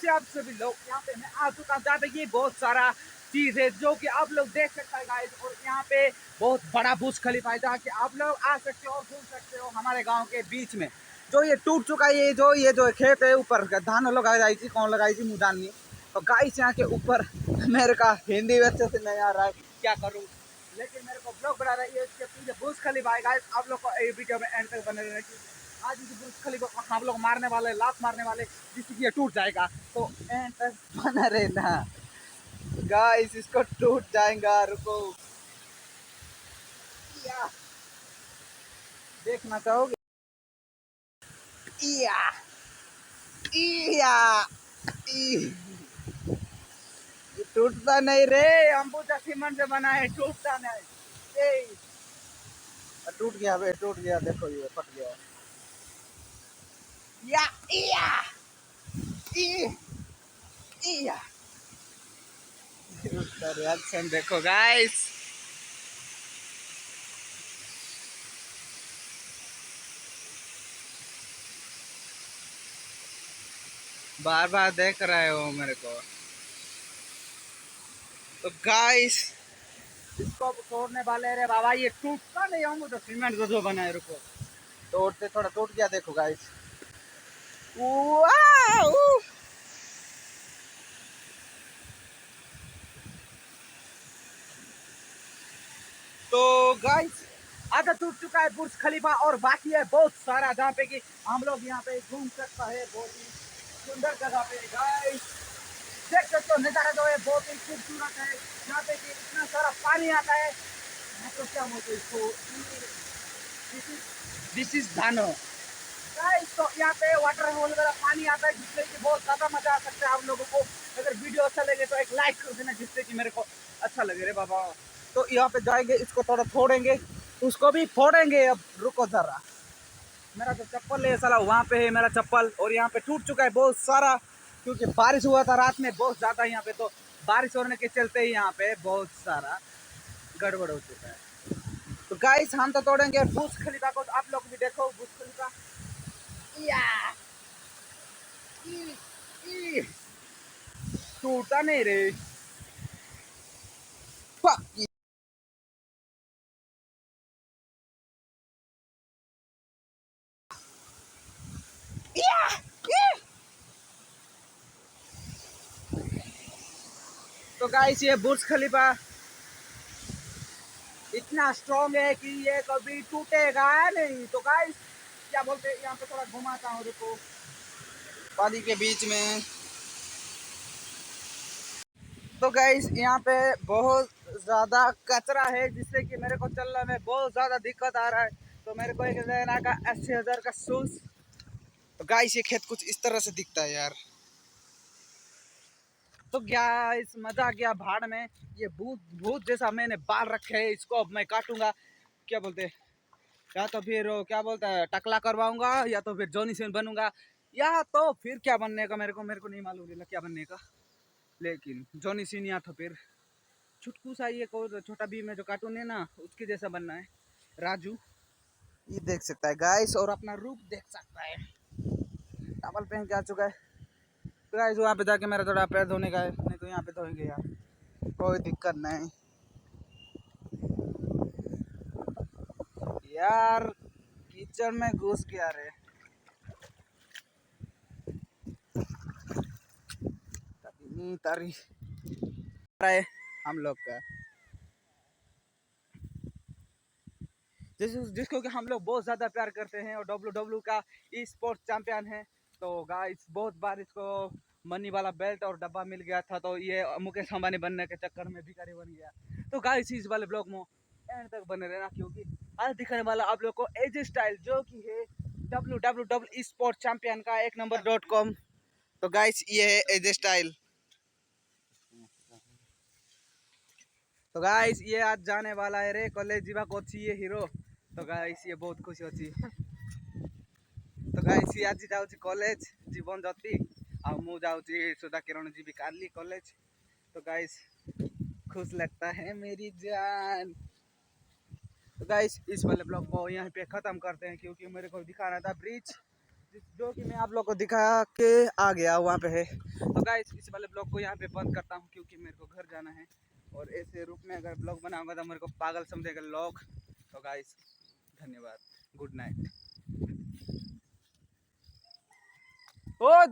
कैसे आप सभी लोग, यहाँ पे मैं आ चुका हूँ जहाँ पे ये बहुत सारा चीज है जो कि आप लोग देख सकते हैं गाइस। और यहाँ पे बहुत बड़ा बुर्ज खलीफा है जहाँ कि आप लोग आ सकते हो और घूम सकते हो हमारे गांव के बीच में। जो ये टूट चुका है, ये जो खेत है ऊपर धान लगाई जाई थी, कौन लगाई थी मुँह जाननी। तो गाइस यहाँ के ऊपर मेरे का हिंदी अच्छे से नहीं आ रहा है, क्या करूँ, लेकिन मेरे को ब्लॉग बना रही है। इसके पीछे बुर्ज खलीफा है गाइस, आप लोग को ये वीडियो में एंड तक बने रहना चाहिए। आज इस बुर्ज खलीफा हम लोग मारने वाले, लात मारने वाले, जिससे कि ये टूट जाएगा। तो एंड तक बना रहना गाइस, इसको टूट जाएगा, रुको। या देखना चाहोगे? या या ये टूटता नहीं रे, अंबुजा सीमेंट से बना है, टूटता नहीं। ए टूट गया बे, टूट गया, देखो ये फट गया। या या या उसका रिएक्शन देखो गाइस। बार बार देख रहे हो मेरे को। तो गाइस इसको तोड़ने वाले रे बाबा, ये टूटता नहीं, हम तो सीमेंट जो बनाए, रुको तोड़ते, थोड़ा टूट गया, देखो गाइस। वाओ, तो गाइस आधा टूट चुका है बुर्ज खलीफा और बाकी है बहुत सारा जहाँ पे कि हम लोग यहाँ पे घूम सकता है। बहुत ही सुंदर जगह पे गाइस, देख सकते हो नजारा जो है बहुत ही खूबसूरत है। यहाँ पे कि इतना सारा पानी आता है, मैं तो क्या बोलते इसको, दिस इज धानो गाइस। तो यहाँ पे वाटर वगैरह पानी आता है, जिससे कि बहुत ज्यादा मजा आ सकता है आप लोगों को। अगर वीडियो अच्छा लगे तो एक लाइक कर देना, जिससे कि मेरे को अच्छा लगे रे बाबा। तो यहाँ पे जाएंगे, इसको थोड़ा फोड़ेंगे, उसको भी फोड़ेंगे। अब रुको जरा, मेरा जो चप्पल है साला वहाँ पे है मेरा चप्पल, और यहाँ पे टूट चुका है बहुत सारा, क्योंकि बारिश हुआ था रात में बहुत ज्यादा यहाँ पे। तो बारिश होने के चलते ही यहाँ पे बहुत सारा गड़बड़ हो चुका है। तो गाइस हम तो तोड़ेंगे बुर्ज खलीफा को, तो आप लोग भी देखो बुर्ज खलीफा। या टूटा नहीं रे। तो गाइस ये बुर्ज खलीफा इतना स्ट्रॉन्ग है कि ये कभी टूटेगा नहीं। तो गाइस क्या बोलते हैं, यहाँ पे थोड़ा घुमाता हूँ, रुको, पानी के बीच में। तो गाइस यहाँ पे बहुत ज़्यादा कचरा है, जिससे कि मेरे को चलने में बहुत ज़्यादा दिक्कत आ रहा है। तो मेरे को एक लेना का 80,000 का शूज। तो गाइस ये खेत कुछ इस तरह से दिखता है यार। तो गाइस मजा गया भाड़ में। ये भूत भूत जैसा मैंने बाल रखे है, इसको अब मैं काटूंगा, क्या बोलते हैं, या तो फिर क्या बोलता है टकला करवाऊंगा, या तो फिर जॉनी सिन बनूंगा, या तो फिर क्या बनने का मेरे को नहीं मालूम क्या बनने का। लेकिन जॉनी सिन या तो फिर छुटकू सा ये छोटा भी में जो कार्टून है ना, उसके जैसा बनना है, राजू। ये देख सकता है गाइस, और अपना रूप देख सकता है, टॉवल पहन के आ चुका है। तो गाइस वहाँ पे जाके मेरा थोड़ा पैर धोने का है, नहीं तो यहाँ पे धोएंगे यार, कोई दिक्कत नहीं यार। कीचड़ में घुस गया रे, तारी है हम लोग का, जिसको कि हम लोग बहुत ज़्यादा प्यार करते हैं, और डब्ल्यू का ई स्पोर्ट्स चैंपियन है। तो गाइस बहुत बार इसको मनी वाला बेल्ट और डब्बा मिल गया था, तो ये मुकेश अंबानी बनने के चक्कर में भिखारी बन गया। तो गाइस इस वाले ब्लॉग में एंड तक बने रहना, क्योंकि आज दिखाने वाला आप लोग को एज स्टाइल, जो कि है www स्पोर्ट्स चैंपियन का 1नंबर.com। तो गाइस ये है एज स्टाइल। तो गाइस ये आज जाने वाला है रे कॉलेज जीवा कोची ये हीरो। तो गाइस ये बहुत खुशी होची। तो गाइस ये आज जाऊँ कॉलेज जीवन ज्योति, आ मु जाऊँ सुधा किरण जी भी काली कॉलेज। तो गाइस खुश लगता है मेरी जान। तो गाइस इस वाले ब्लॉग को यहीं पे ख़त्म करते हैं, क्योंकि मेरे को दिखाना था ब्रिज, जो कि मैं आप लोग को दिखा के आ गया वहाँ पे है। तो गाइस इस वाले ब्लॉग को यहाँ पे बंद करता हूँ क्योंकि मेरे को घर जाना है, और ऐसे रूप में अगर ब्लॉग बनाऊंगा तो मेरे को पागल समझेगा लोग। तो गाइस धन्यवाद, गुड नाइट। ओ